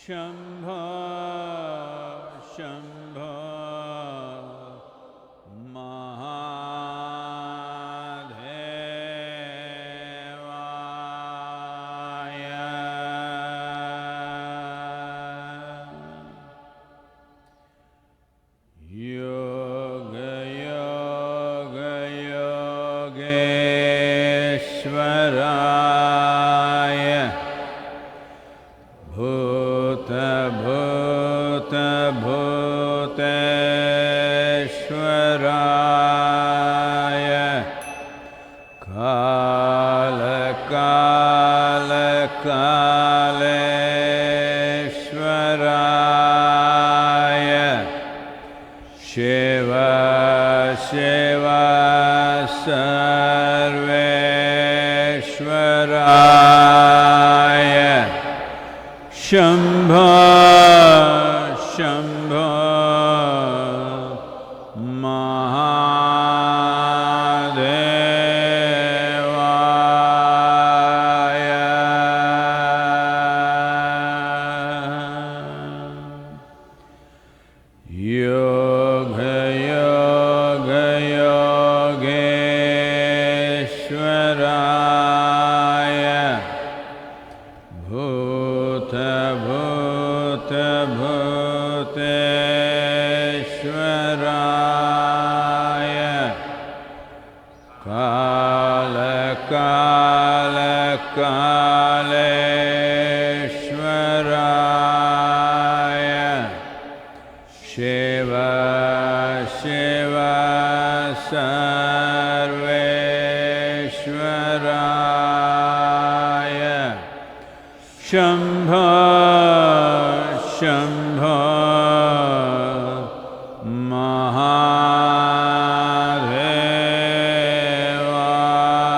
Shambho, Shambho, Mahadevaya. Yoga, Yoga, Yogeshwaraya. Bhuta, Bhuta, Bhuteshwaraya. Kala, Kala, Kaleshwaraya. Shiva, Shiva, Sarveshwaraya. Shambho, Shambho, Mahadevaya. Yoga, Yoga, Yogeshwaraya. Bhuta, Bhuta, Bhuteshwaraya. Kala, Kala, Kaleshwaraya. Shiva, Shiva, Sarveshwaraya. Shambho, Shambho,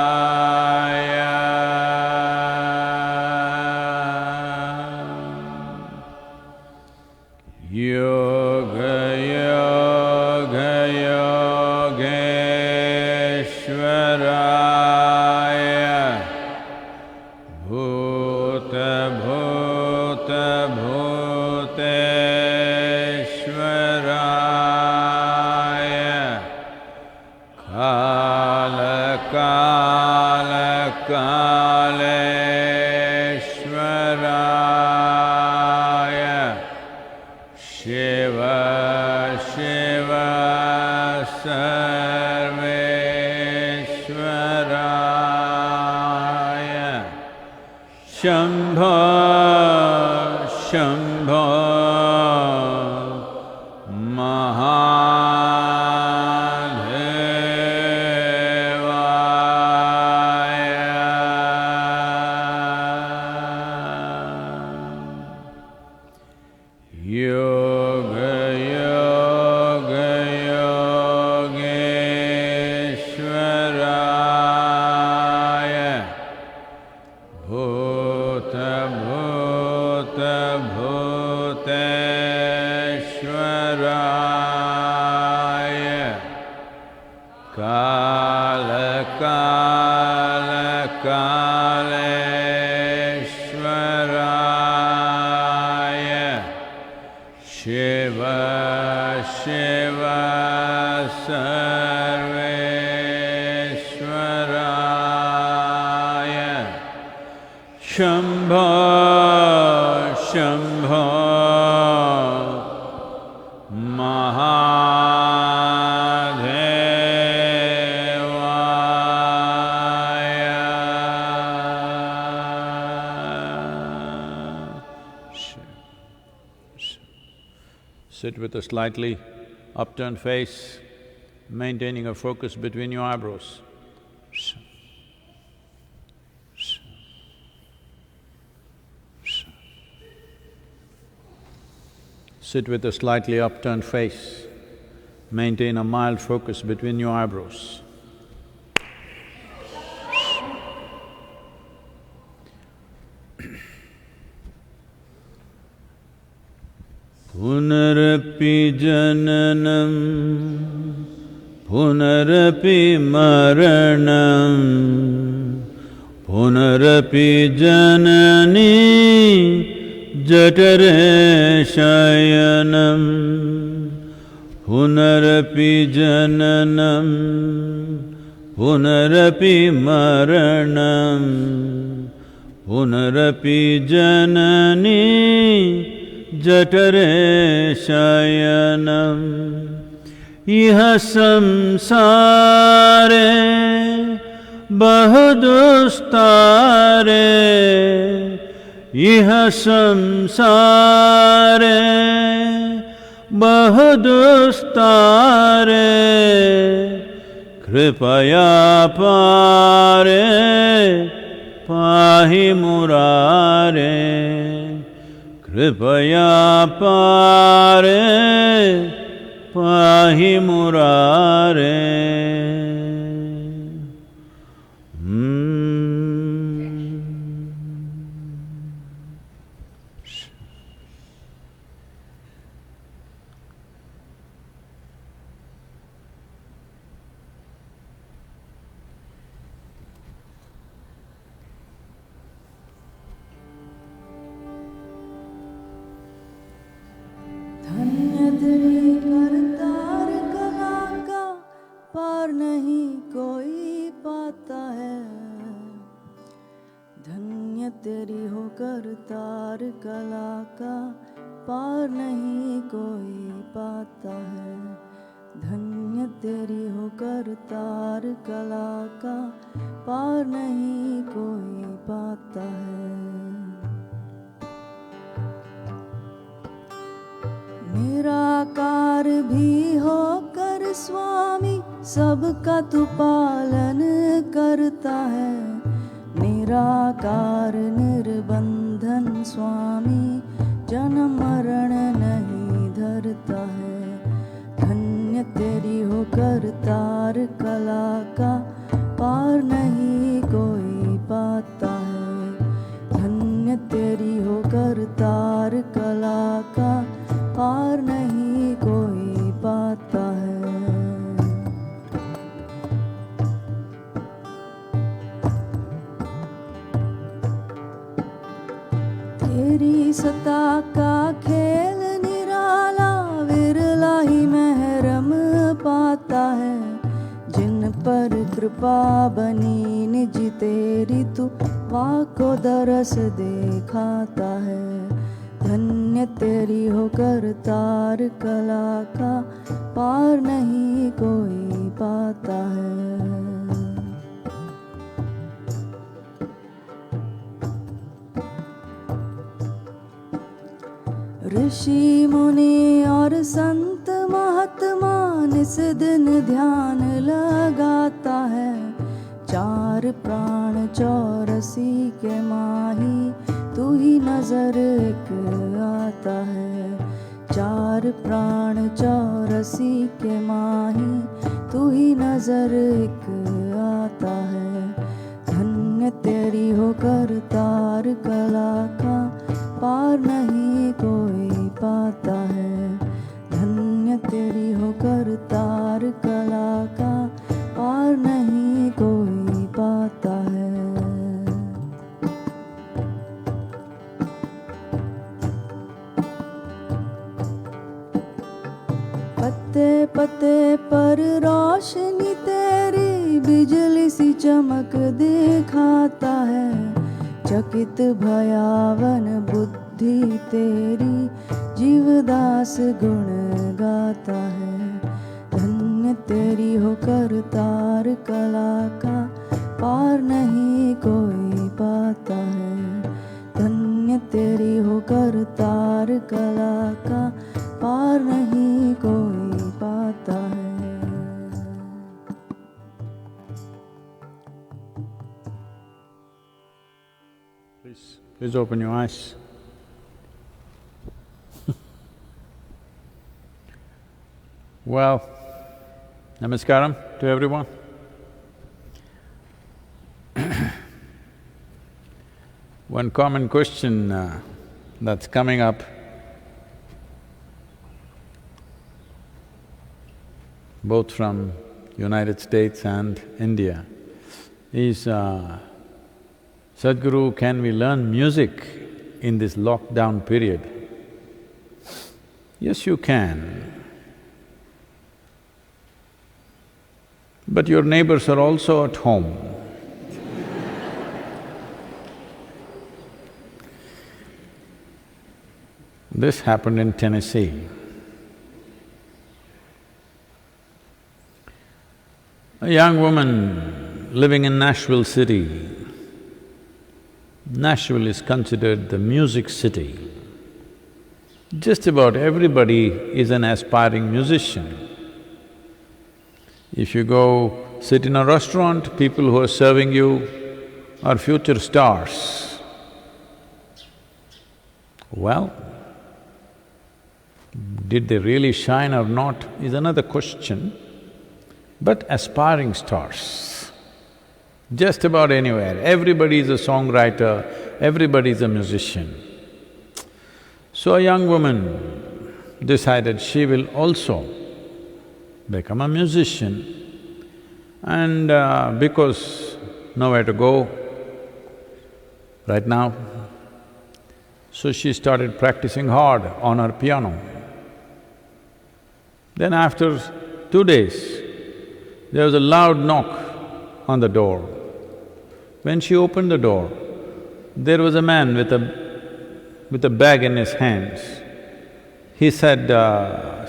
Mahadevaya. Yoga, Yoga, Yogeshwaraya. Bhuta, Bhuta, Bhuteshwaraya. Kala, Kala, Kaleshwaraya. Shiva, Shiva, Sarveshwaraya. Shambho, Shambho, Mahadevaya. Yoga, Yoga, Yogeshwaraya. Bhuta, Bhuta, Bhuteshwaraya. Kala, Kala, Kaleshwaraya. Shiva, Shiva, Sarveshwaraya. Shambho, Shambho, Mahadevaya. Sit with a slightly upturned face, maintaining a focus between your eyebrows. Sit with a slightly upturned face, maintain a mild focus between your eyebrows. Punarapi jananam, punarapi maranam, punarapi janani जठरे शयनं पुनरपि जननं पुनरपि मरणं पुनरपि जननी जठरे शयनम् इह संसारे बहुदुस्तारे इह संसारे बहुदुस्तारे कृपया पारे पाहि मुरारे कृपया पारे पाहि मुरारे। धन्य तेरी करतार कला का पार नहीं कोई पाता है। धन्य तेरी हो करतार कला का पार नहीं कोई पाता है। धन्य तेरी हो करतार कला का पार नहीं कोई पाता है। निराकार भी होकर स्वामी सबका तू पालन करता है। निराकार निर्बंधन स्वामी जन्म मरण नहीं धरता है। धन्य तेरी हो करतार कला का पार नहीं कोई पाता है। धन्य तेरी हो करतार कला का पार नहीं कोई पाता है। तेरी सत्ता का खेल निराला विरला ही महरम पाता है। जिन पर कृपा बनी निज तेरी तू वाको दरस दिखाता है। धन्य तेरी हो करतार कला का पार नहीं कोई पाता है। ऋषि मुनि और संत महात्मा निस दिन ध्यान लगाता है। चार प्राण चौरसी के माही तू ही नजर एक आता है। चार प्राण चौरसी के माही तू ही नजर एक आता है। धन्य तेरी हो करतार कला का पार नहीं कोई पाता है। धन्य तेरी हो करतार कला का पार नहीं कोई पाता है। पत्ते पत्ते पर रोशनी तेरी बिजली सी चमक दिखाता है। चकित भयावन बुद्धि तेरी जीवदास गुण गाता है। धन्य तेरी हो करतार कला का पार नहीं कोई पाता है। धन्य तेरी हो करतार कला का पार नहीं कोई पाता है। Please open your eyes. Well, namaskaram to everyone. One common question that's coming up both from United States and India is, Sadhguru, can we learn music in this lockdown period? Yes, you can. But your neighbors are also at home. This happened in Tennessee. A young woman living in Nashville city. Nashville is considered the music city. Just about everybody is an aspiring musician. If you go sit in a restaurant, people who are serving you are future stars. Well, did they really shine or not is another question, but aspiring stars. Just about anywhere, everybody is a songwriter, everybody is a musician. So a young woman decided she will also become a musician, and because nowhere to go right now, so she started practicing hard on her piano. Then after 2 days, there was a loud knock on the door. When she opened the door, there was a man with a bag in his hands. He said,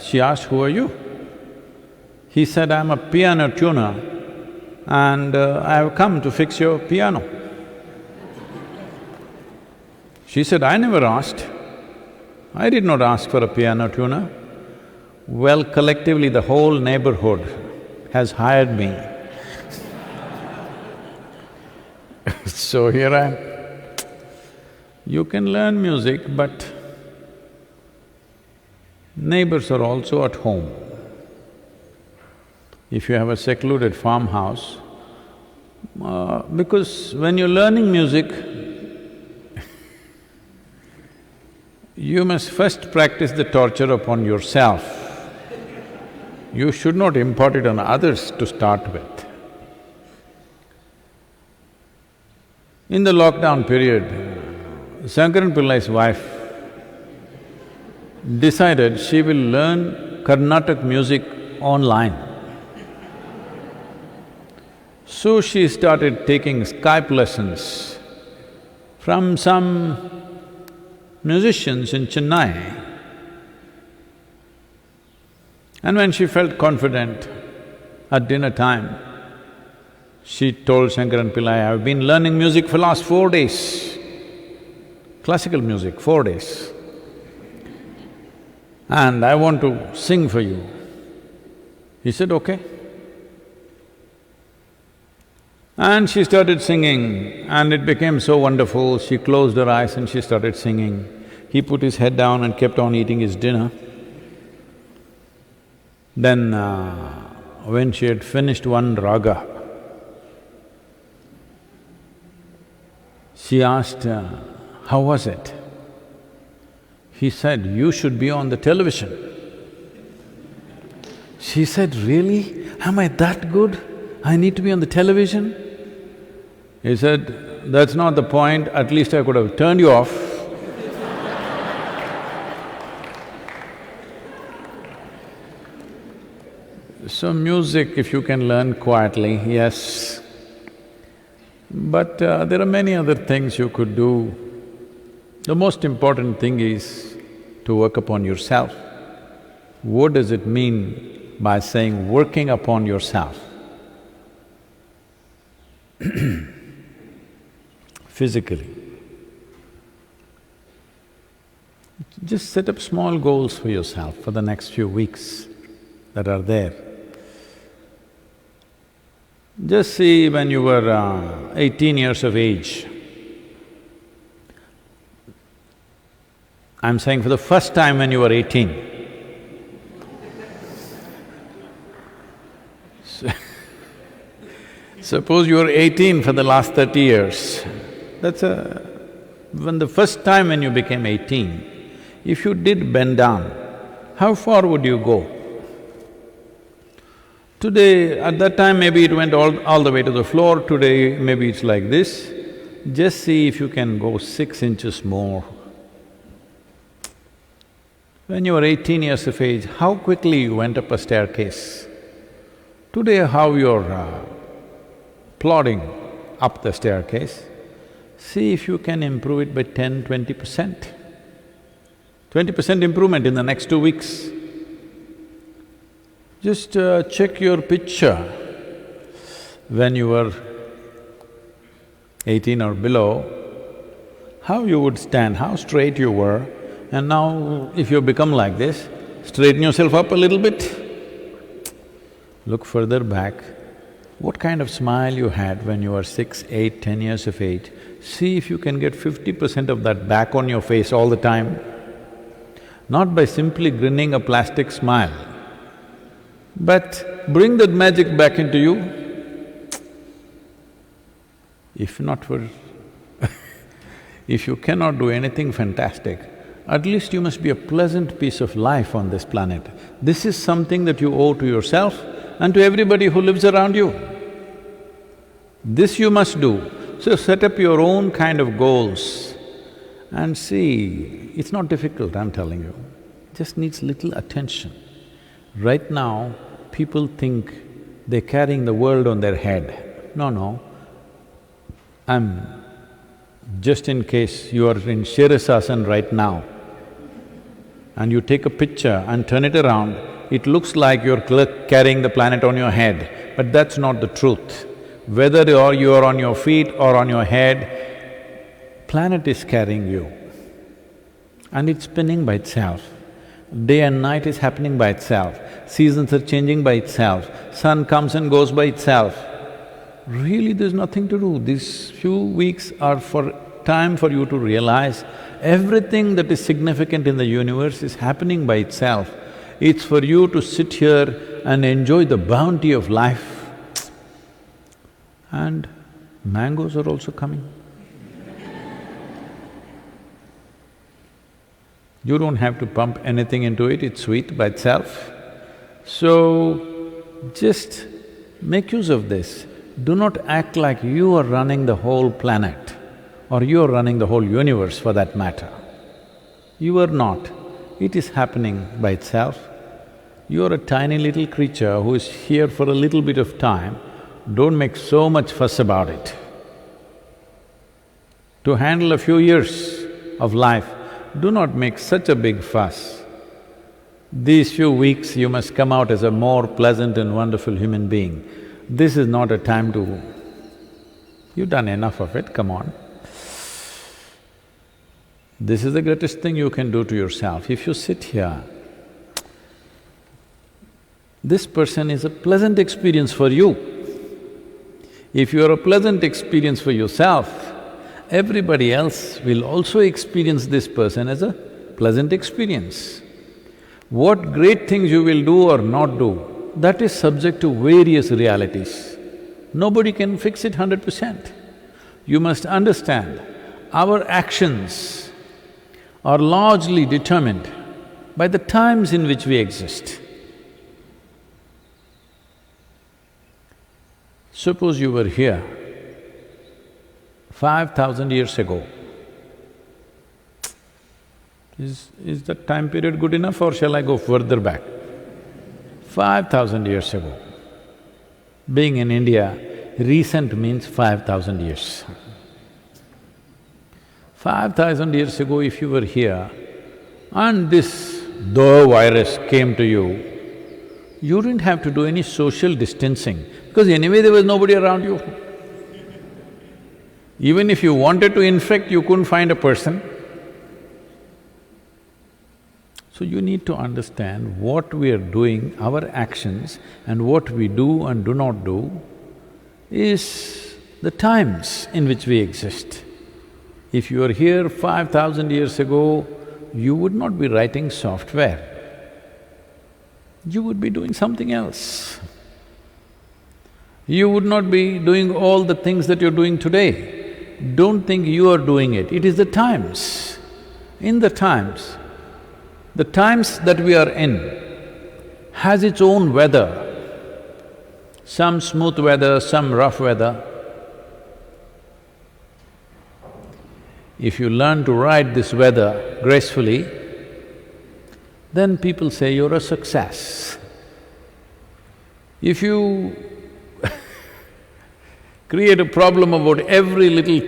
she asked, "Who are you?" He said, "I'm a piano tuner and I have come to fix your piano." She said, "I never asked. I did not ask for a piano tuner." Well, collectively the whole neighborhood has hired me. So here I am. You can learn music, but neighbors are also at home. If you have a secluded farmhouse, because when you're learning music, you must first practice the torture upon yourself. You should not impart it on others to start with. In the lockdown period, Shankaran Pillai's wife decided she will learn Carnatic music online. So she started taking Skype lessons from some musicians in Chennai. And when she felt confident, at dinner time, she told Shankaran Pillai, "I've been learning music for last 4 days, classical music, 4 days. And I want to sing for you." He said, "Okay." And she started singing and it became so wonderful, she closed her eyes and she started singing. He put his head down and kept on eating his dinner. Then when she had finished one raga, she asked, "How was it?" He said, "You should be on the television." She said, "Really? Am I that good? I need to be on the television?" He said, "That's not the point, at least I could have turned you off." So music, if you can learn quietly, yes. But there are many other things you could do. The most important thing is to work upon yourself. What does it mean by saying working upon yourself? Physically. Just set up small goals for yourself for the next few weeks that are there. Just see when you were 18 years of age. I'm saying for the first time when you were 18. Suppose you were 18 for the last 30 years. When the first time when you became 18, if you did bend down, how far would you go? Today, at that time maybe it went all the way to the floor, today maybe it's like this. Just see if you can go 6 inches more When you were 18 years of age, how quickly you went up a staircase. Today, how you're plodding up the staircase, see if you can improve it by 10–20%. 20% improvement in the next 2 weeks. Just check your picture when you were 18 or below, how you would stand, how straight you were, and now if you become like this, straighten yourself up a little bit. Look further back, what kind of smile you had when you were 6, 8, 10 years of age. See if you can get 50% of that back on your face all the time. Not by simply grinning a plastic smile, but bring that magic back into you. If not for… if you cannot do anything fantastic, at least you must be a pleasant piece of life on this planet. This is something that you owe to yourself and to everybody who lives around you. This you must do. So set up your own kind of goals and see, it's not difficult, I'm telling you, just needs little attention. Right now, people think they're carrying the world on their head. No, just in case you are in Shirasasana right now and you take a picture and turn it around, it looks like you're carrying the planet on your head, but that's not the truth. Whether you are on your feet or on your head, planet is carrying you and it's spinning by itself. Day and night is happening by itself, seasons are changing by itself, sun comes and goes by itself. Really, there's nothing to do. These few weeks are for time for you to realize everything that is significant in the universe is happening by itself. It's for you to sit here and enjoy the bounty of life. And mangoes are also coming. You don't have to pump anything into it, it's sweet by itself. So, just make use of this. Do not act like you are running the whole planet or you are running the whole universe for that matter. You are not. It is happening by itself. You are a tiny little creature who is here for a little bit of time. Don't make so much fuss about it. To handle a few years of life, do not make such a big fuss. These few weeks you must come out as a more pleasant and wonderful human being. This is not a time to… you've done enough of it, come on. This is the greatest thing you can do to yourself. If you sit here, this person is a pleasant experience for you. If you are a pleasant experience for yourself, everybody else will also experience this person as a pleasant experience. What great things you will do or not do, that is subject to various realities. Nobody can fix it 100%. You must understand, our actions are largely determined by the times in which we exist. Suppose you were here 5,000 years ago. Is that time period good enough or shall I go further back? 5,000 years ago. Being in India, recent means 5,000 years. 5,000 years ago if you were here and the virus came to you, you didn't have to do any social distancing because anyway there was nobody around you. Even if you wanted to infect, you couldn't find a person. So you need to understand what we are doing, our actions and what we do and do not do is the times in which we exist. If you were here 5,000 years ago, you would not be writing software, you would be doing something else. You would not be doing all the things that you're doing today. Don't think you are doing it, it is the times. In the times that we are in has its own weather, some smooth weather, some rough weather. If you learn to ride this weather gracefully, then people say you're a success. If you create a problem about every little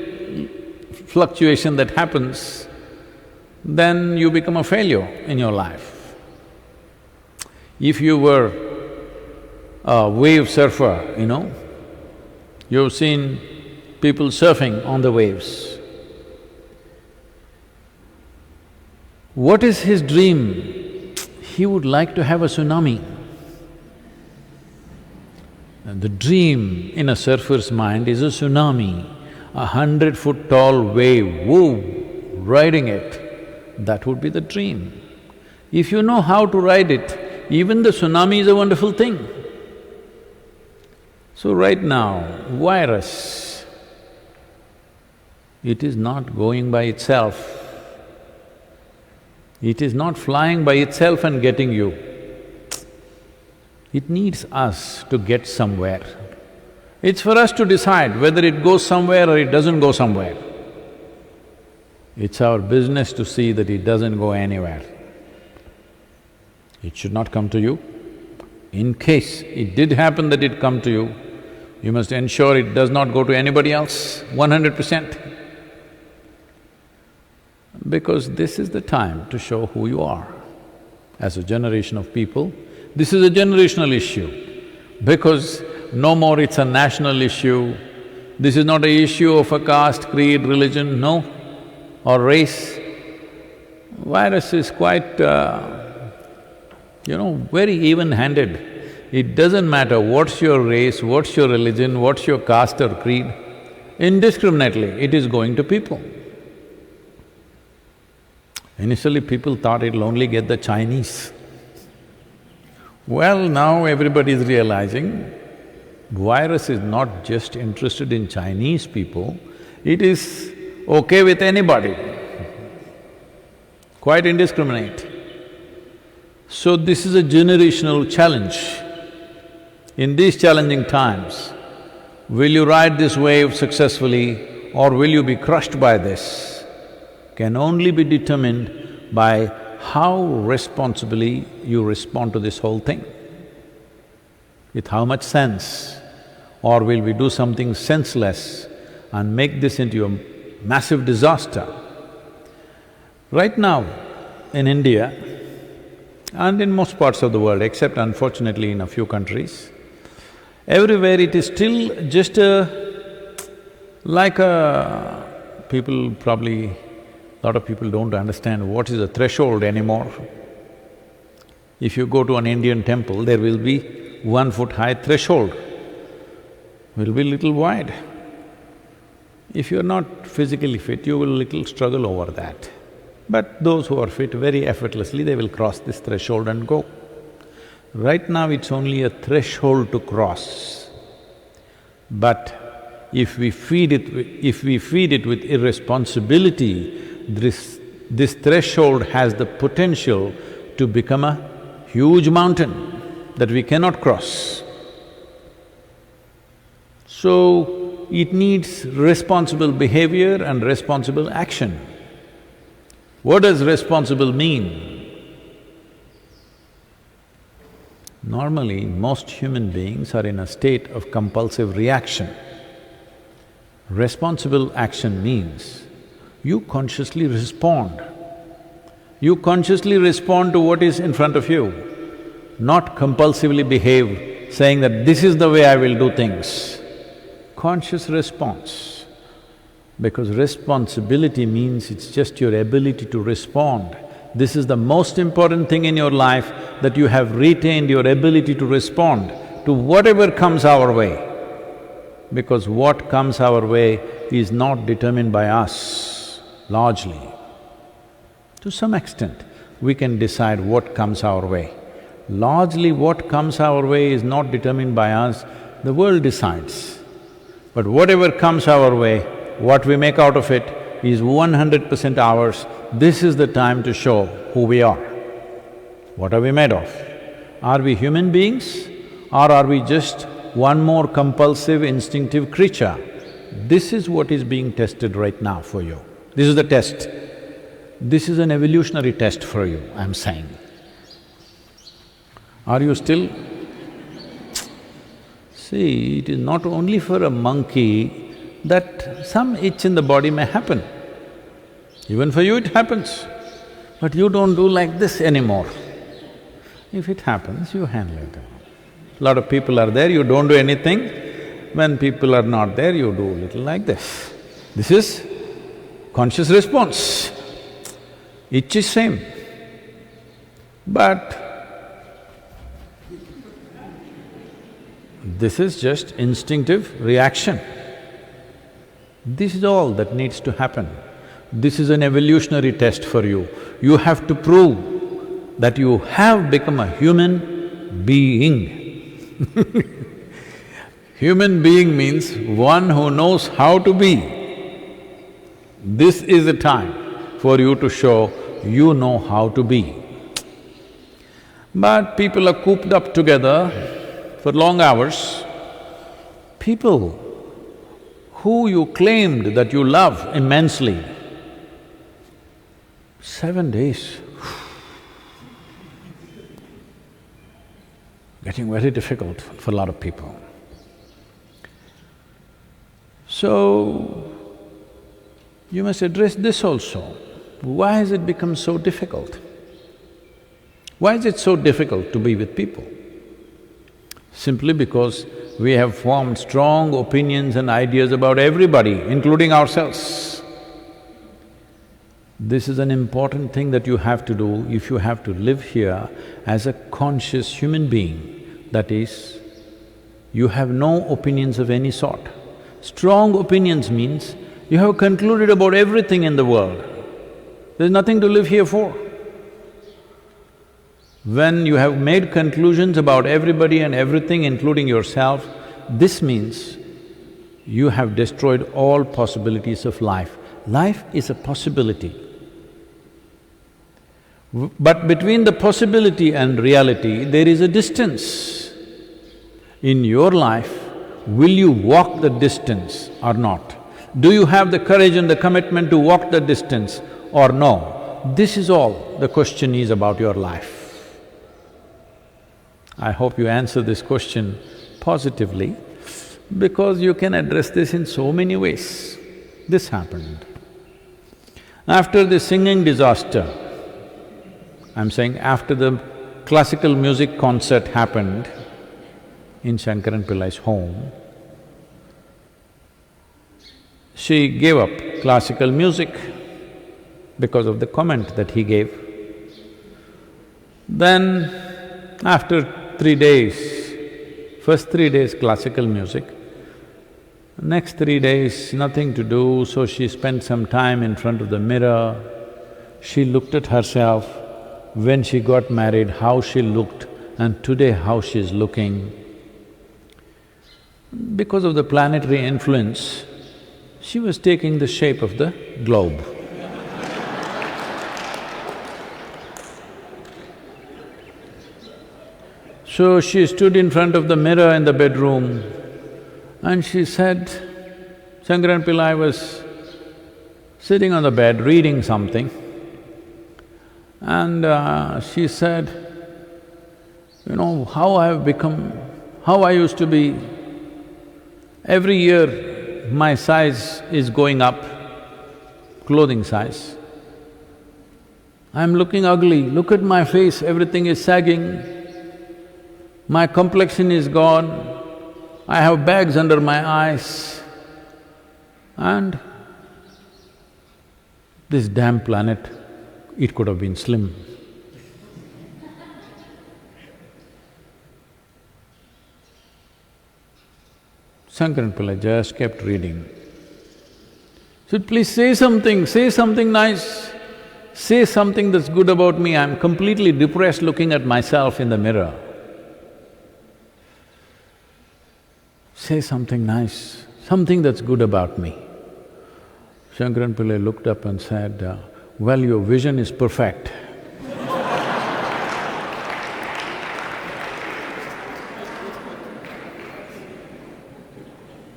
fluctuation that happens, then you become a failure in your life. If you were a wave surfer, you've seen people surfing on the waves. What is his dream? He would like to have a tsunami. And the dream in a surfer's mind is a tsunami, 100-foot tall wave, woo, riding it, that would be the dream. If you know how to ride it, even the tsunami is a wonderful thing. So right now, virus, it is not going by itself. It is not flying by itself and getting you. It needs us to get somewhere. It's for us to decide whether it goes somewhere or it doesn't go somewhere. It's our business to see that it doesn't go anywhere. It should not come to you. In case it did happen that it come to you, you must ensure it does not go to anybody else, 100%. Because this is the time to show who you are. As a generation of people, this is a generational issue, because no more it's a national issue. This is not an issue of a caste, creed, religion, no, or race. Virus is quite, very even-handed. It doesn't matter what's your race, what's your religion, what's your caste or creed, indiscriminately it is going to people. Initially people thought it'll only get the Chinese. Well, now everybody is realizing virus is not just interested in Chinese people, it is okay with anybody, quite indiscriminate. So this is a generational challenge. In these challenging times, will you ride this wave successfully or will you be crushed by this? Can only be determined by how responsibly you respond to this whole thing. With how much sense, or will we do something senseless and make this into a massive disaster? Right now, in India and in most parts of the world, except unfortunately in a few countries, everywhere it is still just people probably… lot of people don't understand what is a threshold anymore. If you go to an Indian temple, there will be 1 foot high threshold, will be little wide. If you're not physically fit, you will little struggle over that. But those who are fit, very effortlessly they will cross this threshold and go. Right now it's only a threshold to cross. But if we feed it with irresponsibility, this threshold has the potential to become a huge mountain that we cannot cross. So, it needs responsible behavior and responsible action. What does responsible mean? Normally, most human beings are in a state of compulsive reaction. Responsible action means you consciously respond. You consciously respond to what is in front of you, not compulsively behave, saying that this is the way I will do things. Conscious response. Because responsibility means it's just your ability to respond. This is the most important thing in your life, that you have retained your ability to respond to whatever comes our way. Because what comes our way is not determined by us. Largely. To some extent, we can decide what comes our way. Largely what comes our way is not determined by us, the world decides. But whatever comes our way, what we make out of it is 100% ours. This is the time to show who we are. What are we made of? Are we human beings or are we just one more compulsive, instinctive creature? This is what is being tested right now for you. This is the test. This is an evolutionary test for you, I'm saying. Are you still… See, it is not only for a monkey that some itch in the body may happen. Even for you it happens, but you don't do like this anymore. If it happens, you handle it. A lot of people are there, you don't do anything. When people are not there, you do little like this. This is conscious response. Itch is same. But this is just instinctive reaction. This is all that needs to happen. This is an evolutionary test for you. You have to prove that you have become a human being. Human being means one who knows how to be. This is the time for you to show you know how to be. But people are cooped up together for long hours. People who you claimed that you love immensely, 7 days, getting very difficult for a lot of people. So, you must address this also. Why has it become so difficult? Why is it so difficult to be with people? Simply because we have formed strong opinions and ideas about everybody, including ourselves. This is an important thing that you have to do if you have to live here as a conscious human being. That is, you have no opinions of any sort. Strong opinions means you have concluded about everything in the world. There's nothing to live here for. When you have made conclusions about everybody and everything, including yourself, this means you have destroyed all possibilities of life. Life is a possibility. But between the possibility and reality, there is a distance. In your life, will you walk the distance or not? Do you have the courage and the commitment to walk the distance or no? This is all the question is about your life. I hope you answer this question positively, because you can address this in so many ways. This happened. After the singing disaster, I'm saying after the classical music concert happened in Shankaran Pillai's home, she gave up classical music because of the comment that he gave. Then, after 3 days, first 3 days classical music, next 3 days nothing to do, so she spent some time in front of the mirror. She looked at herself, when she got married, how she looked, and today how she's looking. Because of the planetary influence, she was taking the shape of the globe. So she stood in front of the mirror in the bedroom and she said, Shankaran Pillai was sitting on the bed reading something, and she said, you know, how I have become… how I used to be, every year my size is going up, clothing size. I'm looking ugly, look at my face, everything is sagging, my complexion is gone, I have bags under my eyes, and this damn planet, it could have been slim. Shankaran Pillai just kept reading. Said, please say something nice, say something that's good about me, I'm completely depressed looking at myself in the mirror. Say something nice, something that's good about me. Shankaran Pillai looked up and said, well, your vision is perfect.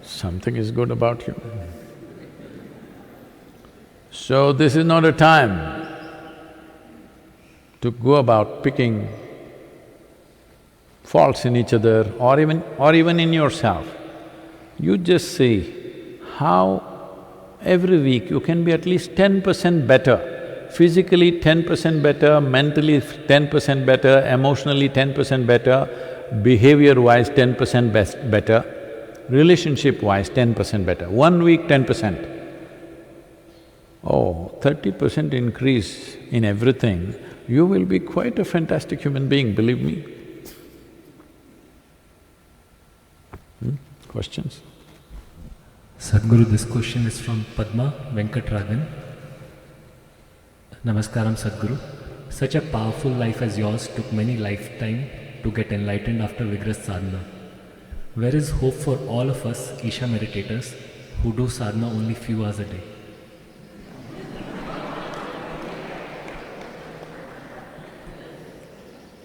Something is good about you. So this is not a time to go about picking faults in each other or even in yourself, you just see how every week you can be at least 10% better, physically 10% better, mentally 10% better, emotionally 10% better, behavior-wise 10% better, relationship-wise 10% better. 1 week 10%. Oh, 30% increase in everything, you will be quite a fantastic human being, believe me. Questions? Sadhguru, this question is from Padma Venkatragan. Namaskaram, Sadhguru. Such a powerful life as yours took many lifetimes to get enlightened after vigorous sadhana. Where is hope for all of us Isha meditators who do sadhana only few hours a day?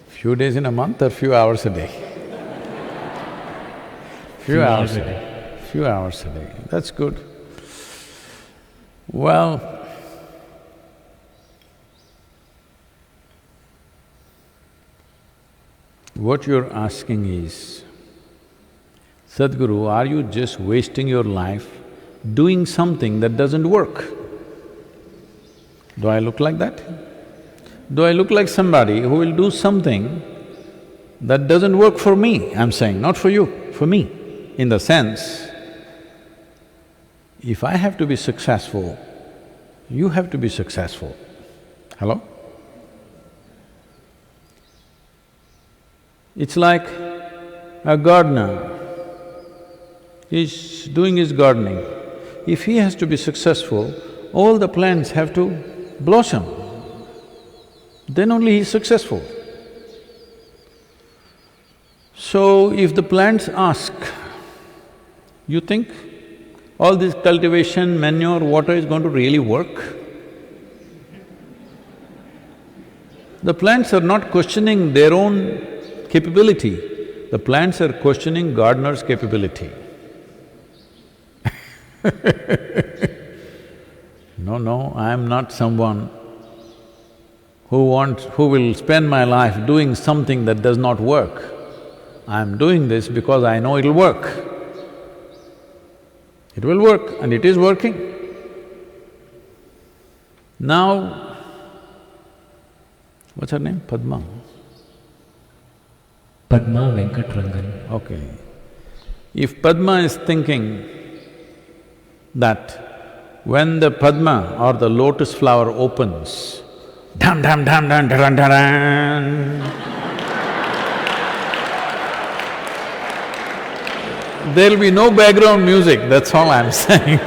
Few days in a month or few hours a day? Few hours a day. Few hours a day, that's good. Well, what you're asking is, Sadhguru, are you just wasting your life doing something that doesn't work? Do I look like that? Do I look like somebody who will do something that doesn't work for me? I'm saying, not for you, for me. In the sense, if I have to be successful, you have to be successful. Hello? It's like a gardener is doing his gardening. If he has to be successful, all the plants have to blossom, then only he's successful. So if the plants ask, you think all this cultivation, manure, water is going to really work? The plants are not questioning their own capability, the plants are questioning gardener's capability. No, I am not someone who will spend my life doing something that does not work. I am doing this because I know it'll work. It will work and it is working. Now, what's her name? Padma? Padma Venkatrangan. Okay. If Padma is thinking that when the Padma or the lotus flower opens, dham dham dham dham dharan dharan, there'll be no background music, that's all I'm saying.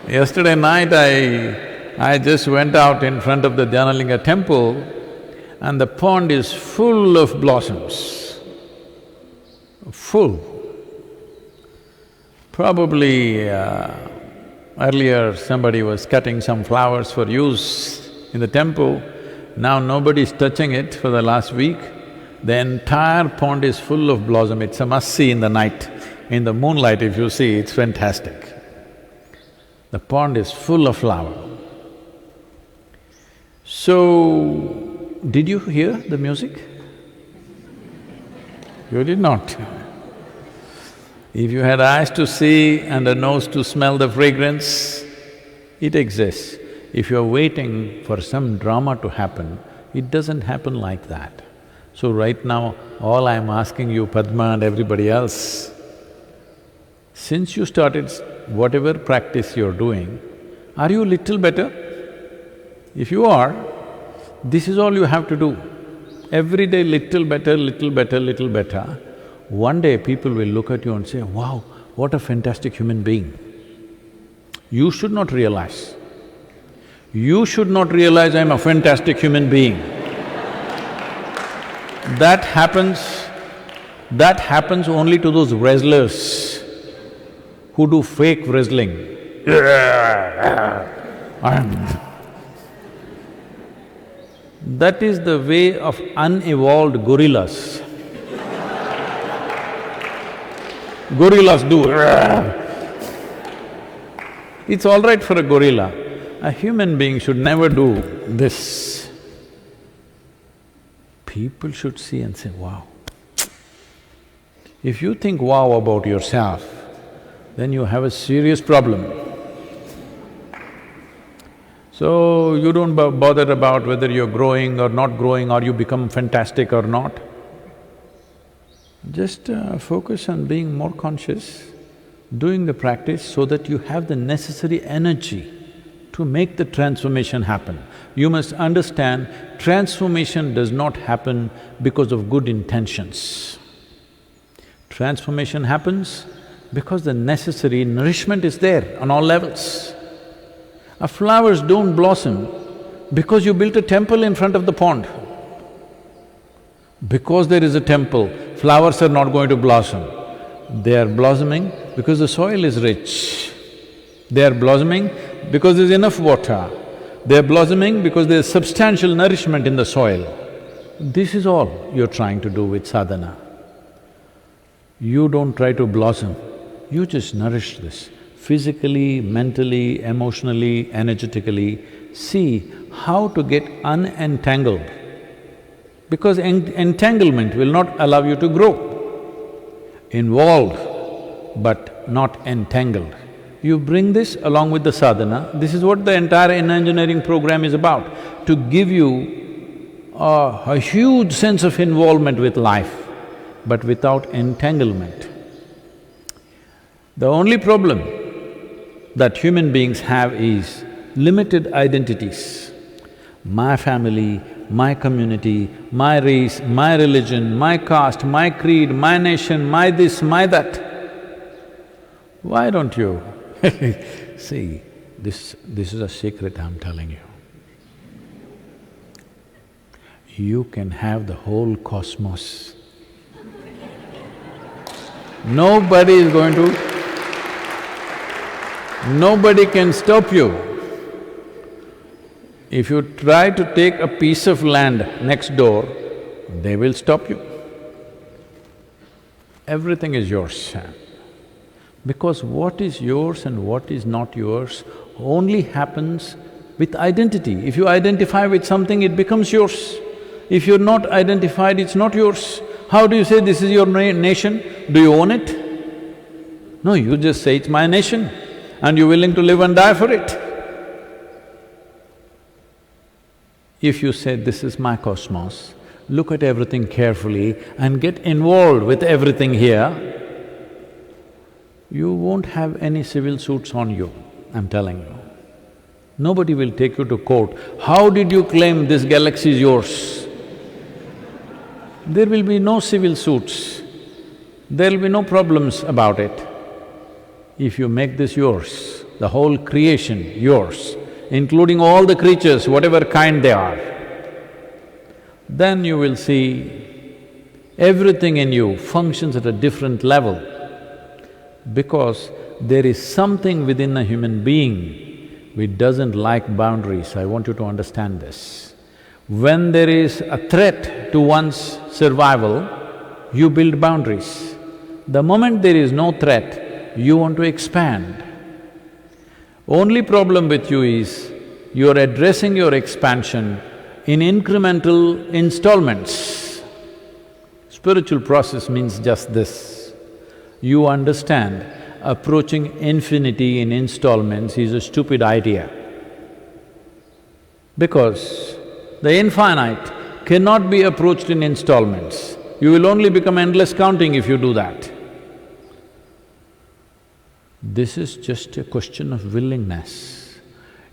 Yesterday night I just went out in front of the Dhanalinga temple and the pond is full of blossoms, full. Probably earlier somebody was cutting some flowers for use in the temple, now nobody's touching it for the last week. The entire pond is full of blossom, it's a must-see in the night. In the moonlight if you see, it's fantastic. The pond is full of flower. So, did you hear the music? You did not. If you had eyes to see and a nose to smell the fragrance, it exists. If you're waiting for some drama to happen, it doesn't happen like that. So right now, all I'm asking you, Padma and everybody else, since you started whatever practice you're doing, are you a little better? If you are, this is all you have to do. Every day little better, little better, little better. One day people will look at you and say, wow, what a fantastic human being. You should not realize. You should not realize I'm a fantastic human being. That happens only to those wrestlers who do fake wrestling. That is the way of unevolved gorillas. Gorillas do. It's all right for a gorilla. A human being should never do this. People should see and say, wow. If you think wow about yourself, then you have a serious problem. So, you don't bother about whether you're growing or not growing, or you become fantastic or not. Just focus on being more conscious, doing the practice so that you have the necessary energy to make the transformation happen. You must understand, transformation does not happen because of good intentions. Transformation happens because the necessary nourishment is there on all levels. Flowers don't blossom because you built a temple in front of the pond. Because there is a temple, flowers are not going to blossom. They are blossoming because the soil is rich. They are blossoming because there's enough water. They are blossoming because there's substantial nourishment in the soil. This is all you're trying to do with sadhana. You don't try to blossom, you just nourish this. Physically, mentally, emotionally, energetically, see how to get unentangled. Because entanglement will not allow you to grow. Involved, but not entangled. You bring this along with the sadhana, this is what the entire engineering program is about, to give you a huge sense of involvement with life, but without entanglement. The only problem that human beings have is limited identities. My family, my community, my race, my religion, my caste, my creed, my nation, my this, my that. Why don't you see, this is a secret I'm telling you. You can have the whole cosmos. Nobody is going to… Nobody can stop you. If you try to take a piece of land next door, they will stop you. Everything is yours. Because what is yours and what is not yours only happens with identity. If you identify with something, it becomes yours. If you're not identified, it's not yours. How do you say this is your nation? Do you own it? No, you just say it's my nation and you're willing to live and die for it. If you say, this is my cosmos, look at everything carefully and get involved with everything here, you won't have any civil suits on you, I'm telling you. Nobody will take you to court. How did you claim this galaxy is yours? There will be no civil suits, there will be no problems about it. If you make this yours, the whole creation yours, including all the creatures, whatever kind they are, then you will see everything in you functions at a different level. Because there is something within a human being which doesn't like boundaries. I want you to understand this. When there is a threat to one's survival, you build boundaries. The moment there is no threat, you want to expand. Only problem with you is, you're addressing your expansion in incremental installments. Spiritual process means just this. You understand, approaching infinity in installments is a stupid idea. Because the infinite cannot be approached in installments. You will only become endless counting if you do that. This is just a question of willingness.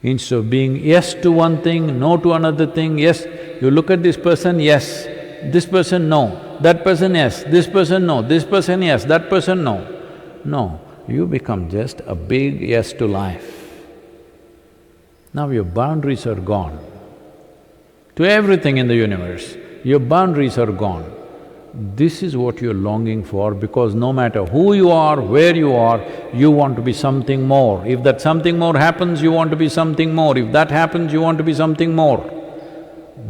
Instead of being yes to one thing, no to another thing, yes, you look at this person, yes, this person, no, that person, yes, this person, no, this person, yes, that person, no. No, you become just a big yes to life. Now your boundaries are gone. To everything in the universe, your boundaries are gone. This is what you're longing for, because no matter who you are, where you are, you want to be something more. If that something more happens, you want to be something more. If that happens, you want to be something more.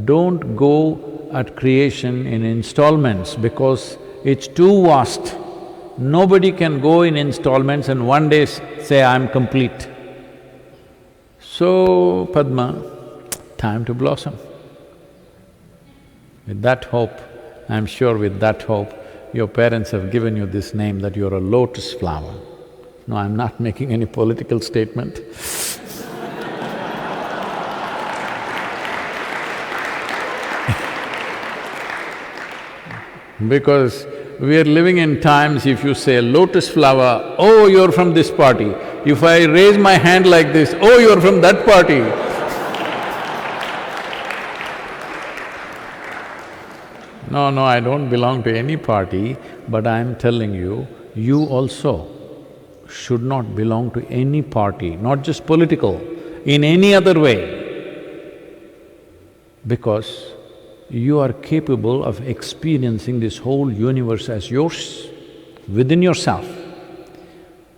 Don't go at creation in installments because it's too vast. Nobody can go in installments and one day say, I'm complete. So, Padma, time to blossom. With that hope, I'm sure with that hope, your parents have given you this name that you're a lotus flower. No, I'm not making any political statement. Because we are living in times, if you say lotus flower, oh, you're from this party. If I raise my hand like this, oh, you're from that party. No, no, I don't belong to any party, but I'm telling you, you also should not belong to any party, not just political, in any other way. Because you are capable of experiencing this whole universe as yours, within yourself.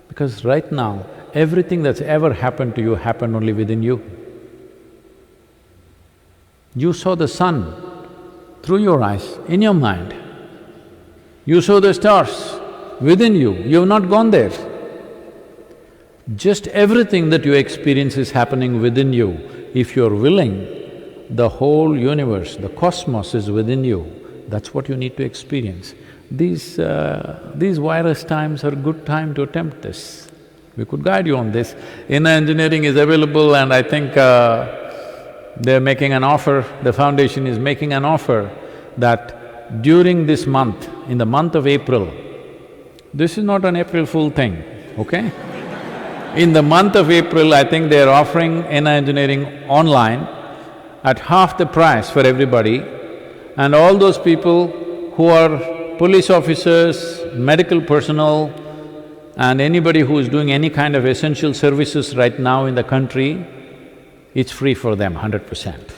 Because right now, everything that's ever happened to you happened only within you. You saw the sun through your eyes, in your mind. You saw the stars within you, you have not gone there. Just everything that you experience is happening within you. If you're willing, the whole universe, the cosmos is within you. That's what you need to experience. These virus times are a good time to attempt this. We could guide you on this. Inner engineering is available, and I think they're making an offer, the foundation is making an offer that during this month, in the month of April, this is not an April Fool thing, okay? In the month of April, I think they're offering inner engineering online at half the price for everybody, and all those people who are police officers, medical personnel, and anybody who is doing any kind of essential services right now in the country, it's free for them, 100%.